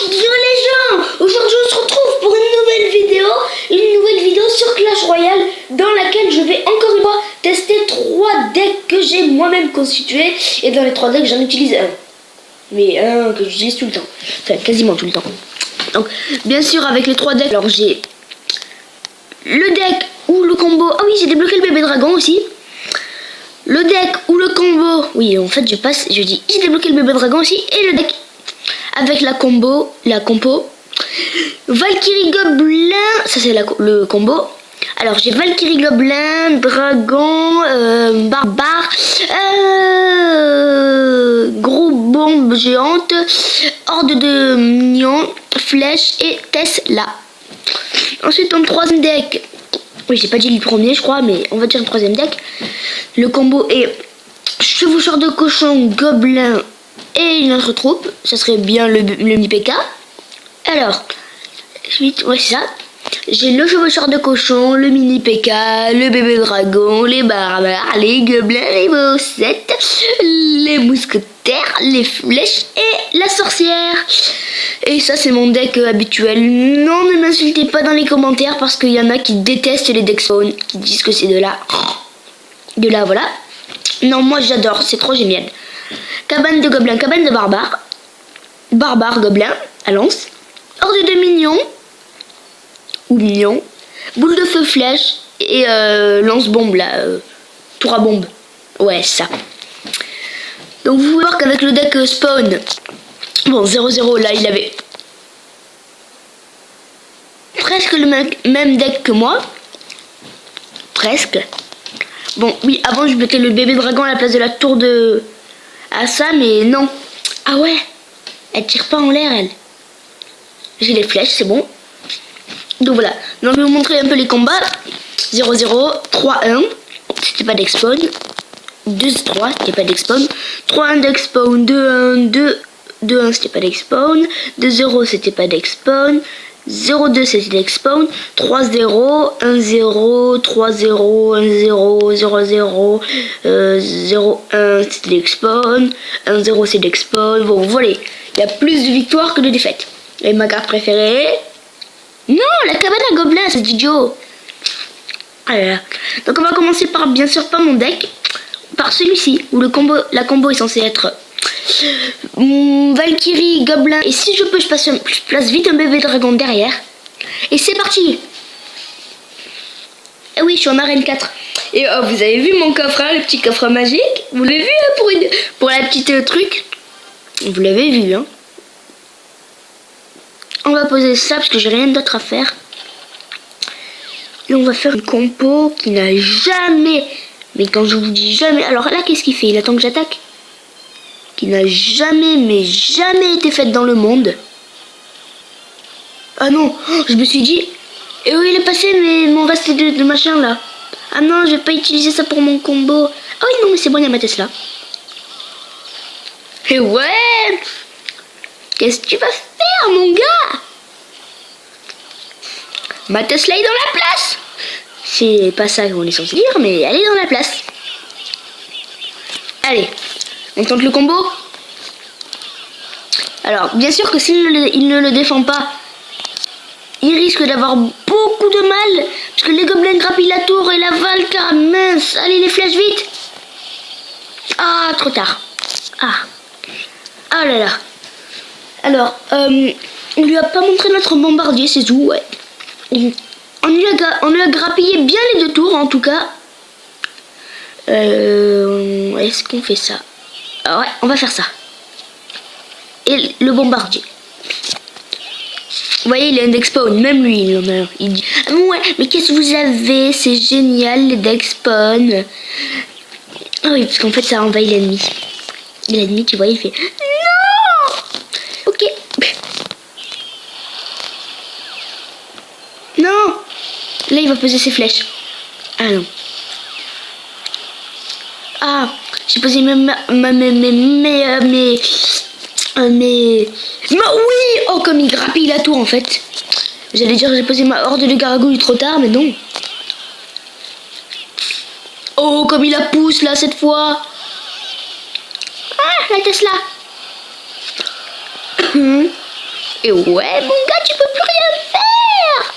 Yo les gens, aujourd'hui on se retrouve pour une nouvelle vidéo sur Clash Royale dans laquelle je vais encore une fois tester 3 decks que j'ai moi-même constitués. Et dans les 3 decks j'en utilise un, mais un que j'utilise tout le temps, enfin quasiment tout le temps. Donc bien sûr avec les 3 decks, alors j'ai le deck ou le combo, ah oui j'ai débloqué le bébé dragon aussi. Le deck ou le combo, oui en fait je dis j'ai débloqué le bébé dragon aussi. Et le deck avec la compo Valkyrie Gobelin, ça c'est le combo. Alors j'ai Valkyrie Gobelin, Dragon, Barbare, Gros Bombe Géante, Horde de Minions, Flèche et Tesla. Ensuite en troisième deck, oui j'ai pas dit le premier je crois, mais on va dire le troisième deck. Le combo est Chevaucheur de Cochon, Gobelin et une autre troupe, ça serait bien le mini PK. Alors, ouais c'est ça. J'ai le chevaucheur de cochon, le mini PK, le bébé dragon, les barbares, les gobelins, les bossettes, les mousquetaires, les flèches et la sorcière. Et ça c'est mon deck habituel. Non, ne m'insultez pas dans les commentaires parce qu'il y en a qui détestent les decks spawn, qui disent que c'est de là voilà. Non, moi j'adore, c'est trop génial. Cabane de gobelins, cabane de barbares, barbare gobelin à lance, horde de minions ou minions, boule de feu flèche et lance-bombe là, tour à bombe. Ouais, ça. Donc vous pouvez voir qu'avec le deck spawn, bon 0-0 là il avait presque le même deck que moi. Presque. Bon oui, avant je mettais le bébé dragon à la place de la tour de... Ah ça, mais non. Ah ouais, elle tire pas en l'air elle. J'ai les flèches, c'est bon. Donc voilà, donc je vais vous montrer un peu les combats. 0-0, 3-1, c'était pas d'expawn. 2-3, c'était pas d'expawn. 3-1 d'expawn, 2-1, 2-1 c'était pas d'expawn. 2-0 c'était pas d'expawn. 0-2 c'était d'expawn. 3-0, 1-0, 3-0, 1-0, 0-0, 0-1 c'est d'expawn. 1-0 c'est d'expawn. Bon, voilà, il y a plus de victoires que de défaites. Et ma carte préférée... Non, la cabane à gobelins, c'est idiot. Ah là là. Donc on va commencer par, bien sûr, pas mon deck, par celui-ci, où la combo est censée être Valkyrie, Gobelin. Et si je peux, je place vite un bébé dragon derrière. Et c'est parti. Et oui, je suis en arène 4. Et oh, vous avez vu mon coffre, hein, le petit coffre magique. Vous l'avez vu hein, pour la petite truc. Vous l'avez vu, hein. On va poser ça parce que j'ai rien d'autre à faire. Et on va faire une compo qui n'a jamais, mais quand je vous dis jamais, alors là qu'est-ce qu'il fait? Il attend que j'attaque. Qui n'a jamais, mais jamais été faite dans le monde. Ah non, je me suis dit, et où il est passé mon reste de machin là? Ah non, je vais pas utiliser ça pour mon combo. Ah oui non mais c'est bon, il y a ma Tesla. Et ouais, qu'est-ce que tu vas faire mon gars? Ma Tesla est dans la place. C'est pas ça qu'on est censé dire, mais elle est dans la place. Allez, on tente le combo. Alors, bien sûr que s'il ne le défend pas, il risque d'avoir beaucoup de mal, parce que les gobelins grappillent la tour et la Valka, mince. Allez les flèches vite. Ah, trop tard. Ah là là. Alors, on lui a pas montré notre bombardier, c'est tout, ouais. On lui a grappillé bien les 2 tours, en tout cas. Est-ce qu'on fait ça? Ah ouais, on va faire ça. Et le bombardier. Vous voyez, il a un deck spawn, même lui, il dit « Ouais, mais qu'est-ce que vous avez? C'est génial, les deck spawn. » Ah oui, parce qu'en fait, ça envahit l'ennemi. Et l'ennemi, tu vois, il fait « Non !» Ok. Non. Là, il va poser ses flèches. Ah non. Ah, j'ai posé mais oui. Oh, comme il grappille la tour en fait. J'allais dire j'ai posé ma horde de gargouilles trop tard, mais non. Oh, comme il la pousse là cette fois. Ah, la Tesla. Et ouais, mon gars, tu peux plus rien faire.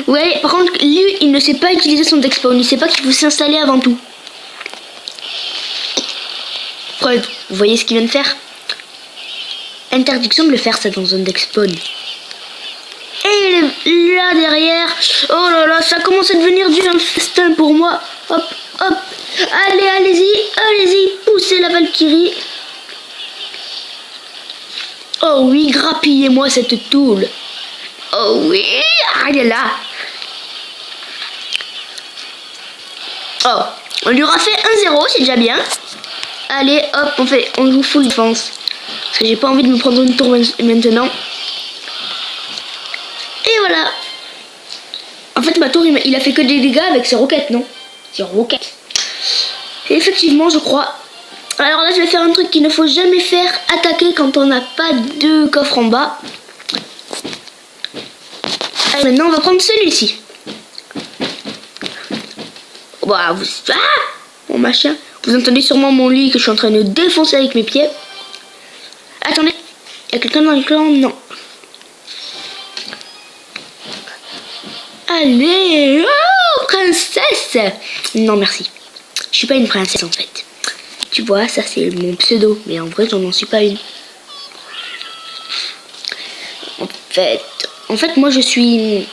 Ouais, par contre, lui, il ne sait pas utiliser son deck spawn. Il sait pas qu'il faut s'installer avant tout. Preuve, vous voyez ce qu'il vient de faire? Interdiction de le faire, ça, dans un deck spawn. Et là derrière, oh là là, ça commence à devenir du festin pour moi. Hop, hop, allez, allez-y, poussez la Valkyrie. Oh oui, grappillez-moi cette toule. Oh oui, allez là. Oh, on lui aura fait 1-0, c'est déjà bien. Allez, hop, on joue full défense. Parce que j'ai pas envie de me prendre une tour maintenant. Et voilà. En fait, ma tour, il a fait que des dégâts avec ses roquettes, non? Ses roquettes. Et effectivement, je crois. Alors là, je vais faire un truc qu'il ne faut jamais faire. Attaquer quand on n'a pas de coffre en bas. Allez, maintenant, on va prendre celui-ci. Bah, mon machin. Vous entendez sûrement mon lit que je suis en train de défoncer avec mes pieds. Attendez. Il y a quelqu'un dans le clan? Non. Allez, oh, princesse! Non, merci. Je suis pas une princesse, en fait. Tu vois, ça, c'est mon pseudo. Mais en vrai, j'en suis pas une. En fait, moi, je suis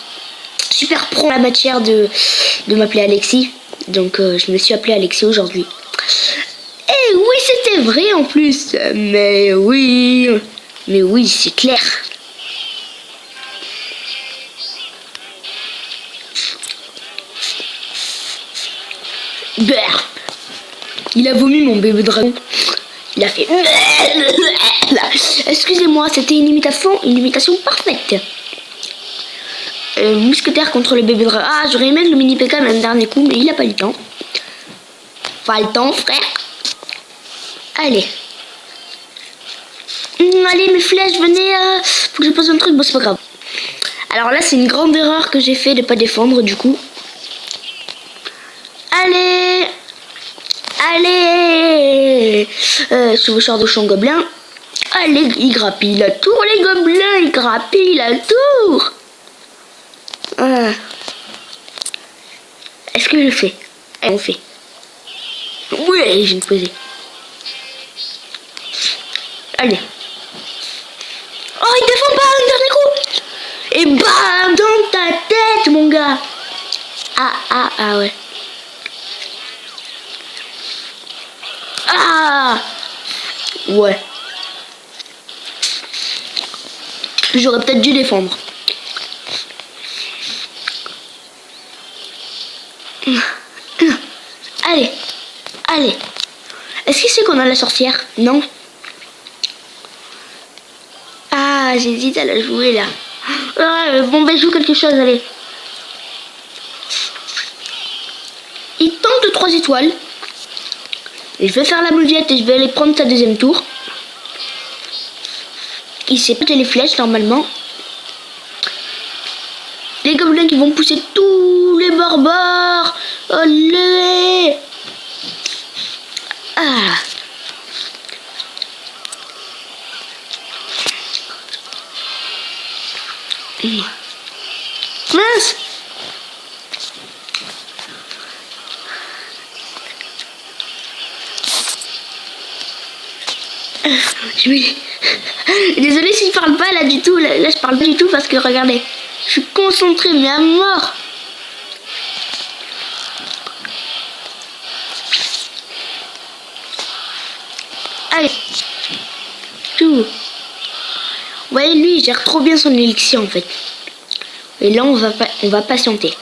super pro en la matière de m'appeler Alexis. Donc, je me suis appelée Alexis aujourd'hui. Et oui, c'était vrai, en plus. Mais oui, c'est clair. Il a vomi, mon bébé dragon. Il a fait... Excusez-moi, c'était une imitation parfaite. Mousquetaire contre le bébé dragon. Ah, j'aurais aimé le mini PK un dernier coup, mais il a pas eu le temps. Pas le temps, frère. Allez. Allez, mes flèches, venez. Faut que je pose un truc. Bon, c'est pas grave. Alors là, c'est une grande erreur que j'ai fait de pas défendre, du coup. Allez. Allez, chevaucheur de champ gobelin. Allez, il grappille la tour, les gobelins, il grappille la tour. Est-ce que je le fais? On fait. Oui, je vais me poser. Allez. Oh, il défend pas un dernier coup. Et bam, dans ta tête, mon gars. Ah, ouais. Ah ouais. J'aurais peut-être dû défendre. Allez. Est-ce qu'il sait qu'on a la sorcière? Non. Ah, j'hésite à la jouer là. Bon, ben joue quelque chose, allez. Il tente de 3 étoiles. Et je vais faire la mouillette et je vais aller prendre sa deuxième tour. Il sait péter les flèches normalement. Les gobelins qui vont pousser tous les barbares. Allez. Ah. Mince. Désolée si je parle pas là du tout. Là je parle pas du tout parce que regardez, je suis concentrée mais à mort. Allez. Tout. Ouais, lui il gère trop bien son élixir en fait. Et là on va patienter.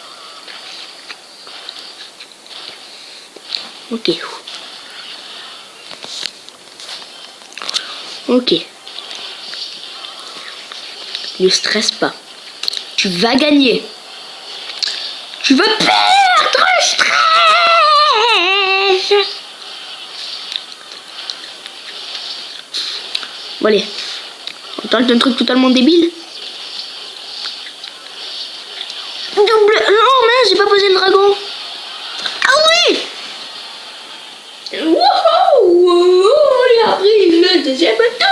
Ok. Ne stresse pas. Tu vas gagner. Tu vas perdre, stress. Bon allez. On tente un truc totalement débile. Double. Non mince, j'ai pas posé le dragon. Ah oui. Wouhou. Il a pris le deuxième tour.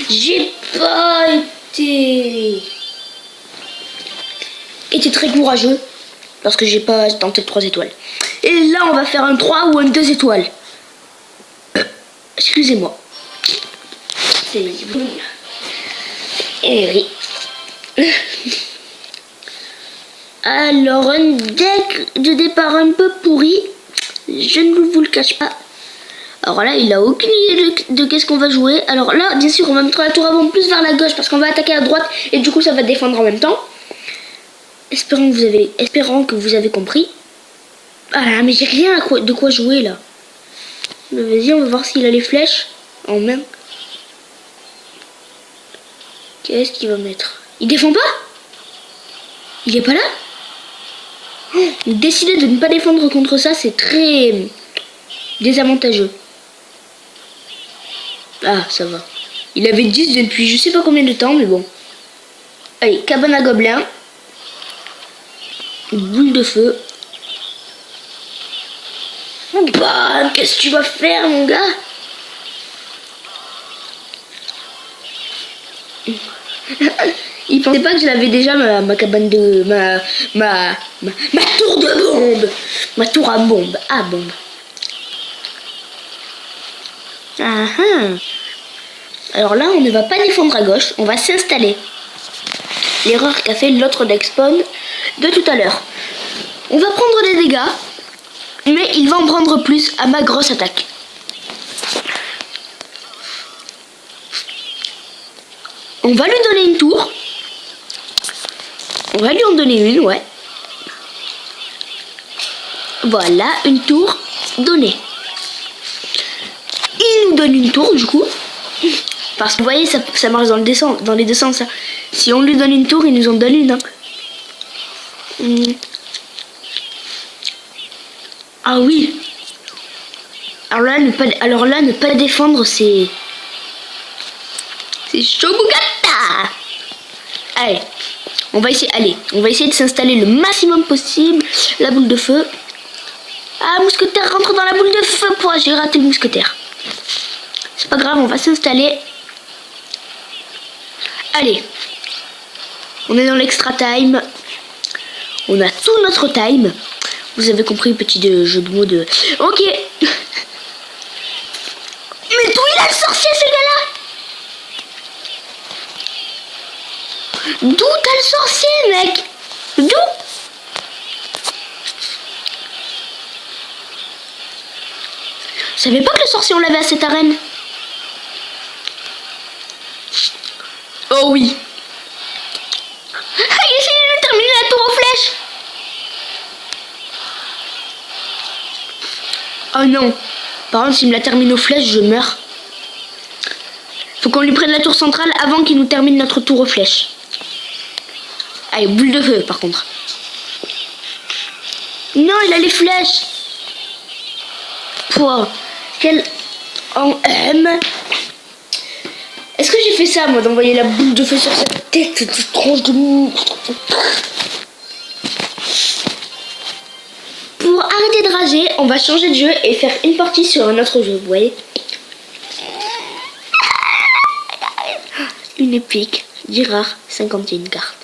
J'ai pas été très courageux parce que j'ai pas tenté de 3 étoiles. Et là, on va faire un 3 ou un 2 étoiles. Excusez-moi. C'est... Et oui. Alors, un deck de départ un peu pourri. Je ne vous le cache pas. Alors là, il a aucune idée de qu'est-ce qu'on va jouer. Alors là, bien sûr, on va mettre la tour avant plus vers la gauche parce qu'on va attaquer à droite et du coup, ça va défendre en même temps. Espérons que vous avez compris. Ah, mais j'ai rien de quoi jouer là. Mais vas-y, on va voir s'il a les flèches en main. Qu'est-ce qu'il va mettre? Il défend pas? Il est pas là? Décider de ne pas défendre contre ça, c'est très désavantageux. Ah, ça va. Il avait 10 depuis je sais pas combien de temps, mais bon. Allez, cabane à gobelins. Une boule de feu. Bah, qu'est-ce que tu vas faire, mon gars? Il pensait pas que je l'avais déjà ma cabane de... Ma tour de bombe. Ma tour à bombe. À bombe. Ah ah. Alors là, on ne va pas défendre à gauche. On va s'installer. L'erreur qu'a fait l'autre deck spawn de tout à l'heure. On va prendre des dégâts. Mais il va en prendre plus à ma grosse attaque. On va lui donner une tour. On va lui en donner une, ouais. Voilà, une tour donnée. Il nous donne une tour, du coup. Parce que vous voyez, ça marche dans les deux sens. Ça. Si on lui donne une tour, il nous en donne une. Hein. Ah oui. Alors là, ne pas défendre, c'est Shogugata. Allez, on va essayer de s'installer le maximum possible. La boule de feu. Ah, mousquetaire rentre dans la boule de feu. J'ai raté le mousquetaire. C'est pas grave, on va s'installer. Allez. On est dans l'extra time. On a tout notre time. Vous avez compris, petit jeu de mots de... Ok. Mais d'où il a le sorcier, ce gars-là? D'où t'as le sorcier, mec? D'où? Je savais pas que le sorcier, on l'avait à cette arène. Oh oui. Ah, ici, il a terminé la tour aux flèches. Oh non. Par contre, s'il me la termine aux flèches, je meurs. Faut qu'on lui prenne la tour centrale avant qu'il nous termine notre tour aux flèches. Allez, boule de feu, par contre. Non, il a les flèches. Pouah. Quel... en M. Est-ce que j'ai fait ça, moi, d'envoyer la boule de feu sur sa tête, cette tranche de mou? Pour arrêter de rager, on va changer de jeu et faire une partie sur un autre jeu, vous voyez? Une épique, 10 rares, 51 cartes.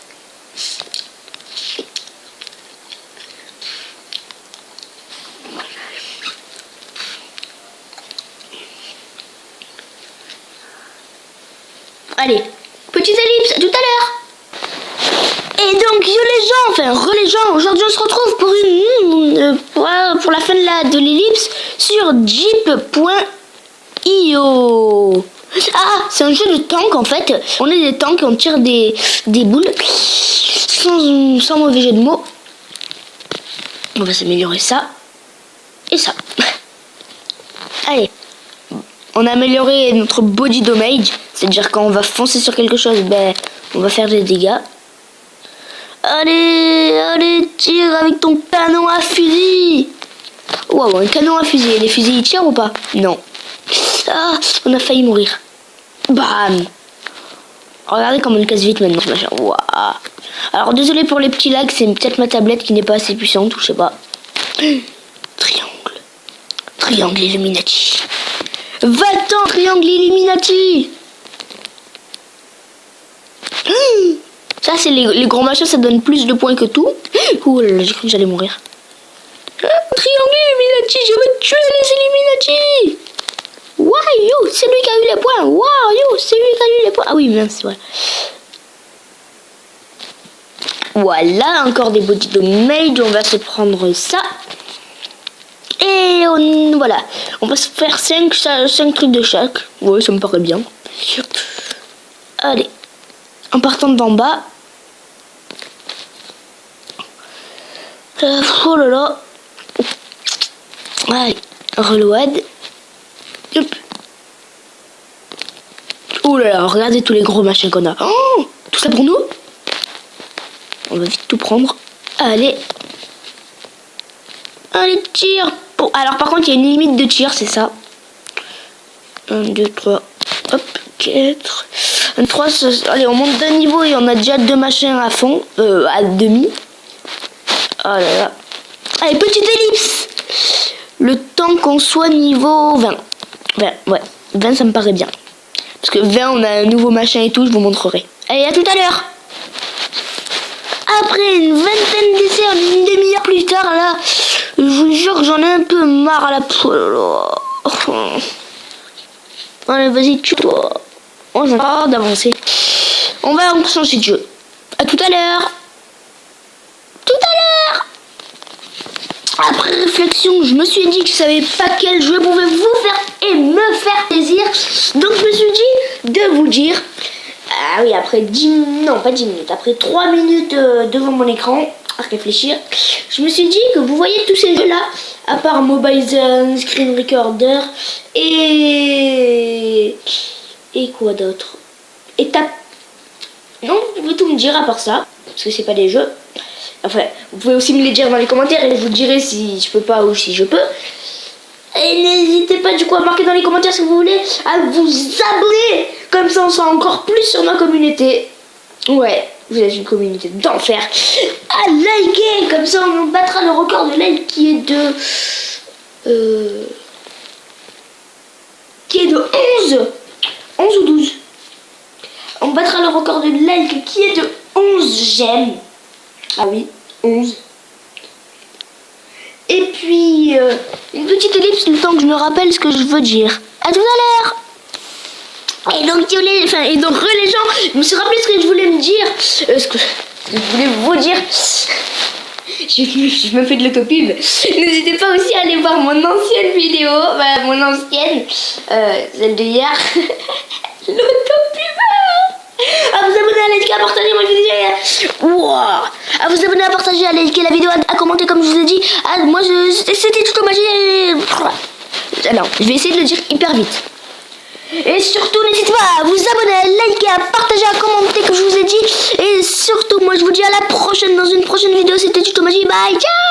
Allez, petite ellipse, à tout à l'heure. Et donc, les gens, aujourd'hui on se retrouve pour la fin de l'ellipse sur jeep.io. Ah, c'est un jeu de tank en fait. On est des tanks et on tire des boules sans mauvais jeu de mots. On va s'améliorer ça et ça. Allez. On a amélioré notre body damage, c'est-à-dire quand on va foncer sur quelque chose, ben, on va faire des dégâts. Allez, tire avec ton canon à fusil. Waouh, un canon à fusil. Les fusils, ils tirent ou pas? Non. Ah, on a failli mourir. Bam. Regardez comment on casse vite maintenant, ce machin. Waouh. Alors, désolé pour les petits lags, c'est peut-être ma tablette qui n'est pas assez puissante, ou je sais pas. Triangle Illuminati. Va-t'en, triangle Illuminati. Ça, c'est les gros machins, ça donne plus de points que tout. Ouh là là, j'ai cru que j'allais mourir. Triangle Illuminati, je veux tuer les Illuminati. Waouh, yo, c'est lui qui a eu les points. Waouh, yo, c'est lui qui a eu les points. Ah oui, mince, c'est vrai. Voilà, encore des body damage. On va se prendre ça. Et voilà. On va se faire 5 trucs de chaque. Ouais, ça me paraît bien. Allez. En partant d'en bas. Oh là là. Allez. Reload. Hop. Oh là là, regardez tous les gros machins qu'on a. Oh, tout ça pour nous? On va vite tout prendre. Allez. Allez, tire. Bon, alors par contre, il y a une limite de tir, c'est ça. 1, 2, 3. Hop, 4. 1, 3. Allez, on monte d'un niveau et on a déjà 2 machins à fond. À demi. Oh là là. Allez, petite ellipse. Le temps qu'on soit niveau 20. 20, ouais. 20, ça me paraît bien. Parce que 20, on a un nouveau machin et tout, je vous montrerai. Allez, à tout à l'heure. Après une vingtaine d'essais, une demi-heure plus tard, là, je vous jure que j'en ai un peu marre à la poule. Allez, vas-y, tue-toi. Oh, j'en ai marre d'avancer. On va changer de jeu. À tout à l'heure. Tout à l'heure. Après réflexion, je me suis dit que je savais pas quel jeu pouvait vous faire et me faire plaisir. Donc je me suis dit de vous dire. Ah oui, après 10 minutes, non pas 10 minutes, après 3 minutes devant mon écran à réfléchir, je me suis dit que vous voyez tous ces jeux-là, à part Mobile Zone, Screen Recorder et quoi d'autre? Et non, vous pouvez tout me dire à part ça, parce que c'est pas des jeux. Enfin, vous pouvez aussi me les dire dans les commentaires et je vous dirai si je peux pas ou si je peux. Et n'hésitez pas du coup à marquer dans les commentaires si vous voulez, à vous abonner. Comme ça on sera encore plus sur ma communauté. Ouais, vous êtes une communauté d'enfer. À liker, comme ça on battra le record de like qui est de 11 ou 12. On battra le record de like qui est de 11 j'aime. Ah oui, 11. Et puis, une petite ellipse le temps que je me rappelle ce que je veux dire. À tout à l'heure. Et donc, les gens, je me suis rappelé ce que je voulais me dire. Ce que je voulais vous dire. Je me fais de l'autopub. N'hésitez pas aussi à aller voir mon ancienne vidéo. Bah, mon ancienne, celle de hier. L'autopub. À vous abonner, à liker, à partager ma vidéo. Wow. À vous abonner, à partager, à liker la vidéo, à commenter comme je vous ai dit. Moi, c'était Tuto Magie. Alors, je vais essayer de le dire hyper vite. Et surtout, n'hésitez pas à vous abonner, à liker, à partager, à commenter comme je vous ai dit. Et surtout, moi, je vous dis à la prochaine dans une prochaine vidéo. C'était Tuto Magie. Bye, ciao.